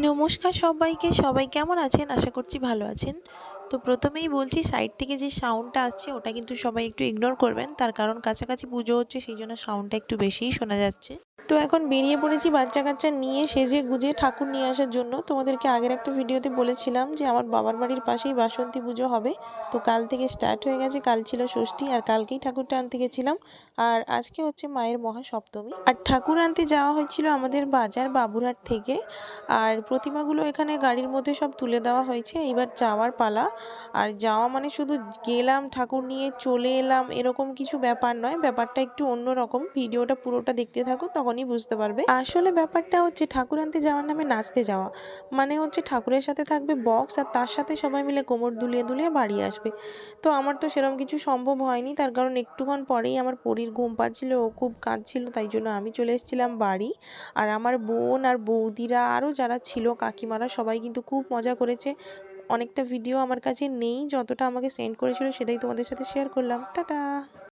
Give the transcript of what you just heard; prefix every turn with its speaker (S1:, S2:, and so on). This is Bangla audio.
S1: নমস্কার সবাইকে। সবাই কেমন আছেন? আশা করছি ভালো আছেন। তো প্রথমেই বলছি, সাইড থেকে যে সাউন্ডটা আসছে ওটা কিন্তু সবাই একটু ইগনোর করবেন। তার কারণ কাছাকাছি পুজো হচ্ছে, সেই জন্য সাউন্ডটা একটু বেশিই শোনা যাচ্ছে। তো এখন বেরিয়ে পড়েছি বাচ্চা কাচ্চা নিয়ে সেজে গুজে ঠাকুর নিয়ে আসার জন্য। তোমাদেরকে আগের একটা ভিডিওতে বলেছিলাম যে আমার বাবার বাড়ির পাশেই বাসন্তী পুজো হবে। তো কাল থেকে স্টার্ট হয়ে গেছে। কাল ছিল ষষ্ঠী আর কালকেই ঠাকুরটা আনতে গেছিলাম। আর আজকে হচ্ছে মায়ের মহাসপ্তমী। আর ঠাকুর আনতে যাওয়া হয়েছিল আমাদের বাজার বাবুরহাট থেকে। আর প্রতিমাগুলো এখানে গাড়ির মধ্যে সব তুলে দেওয়া হয়েছে। এইবার যাওয়ার পালা। আর যাওয়া মানে শুধু গেলাম ঠাকুর নিয়ে চলে এলাম এরকম কিছু ব্যাপার নয়, ব্যাপারটা একটু অন্যরকম। ভিডিওটা পুরোটা দেখতে থাকো, তখনই বুঝতে পারবে। আসলে ব্যাপারটা হচ্ছে ঠাকুর আনতে যাওয়ার নামে নাচতে যাওয়া। মানে হচ্ছে ঠাকুরের সাথে থাকবে বক্স, আর তার সাথে সবাই মিলে কোমর দুলিয়ে দুলিয়ে বাড়ি আসবে। তো আমার তো সেরকম কিছু সম্ভব হয়নি, তার কারণ একটুক্ষণ পরেই আমার পরীর ঘুম পাচ্ছিল, ও খুব কাঁদছিল, তাই জন্য আমি চলে এসেছিলাম বাড়ি। আর আমার বোন আর বৌদিরা আরও যারা ছিল কাকিমারা সবাই কিন্তু খুব মজা করেছে। অনেকটা ভিডিও আমার কাছে নেই, যতটা আমাকে সেন্ড করেছিল সেটাই তোমাদের সাথে শেয়ার করলাম। টাটা।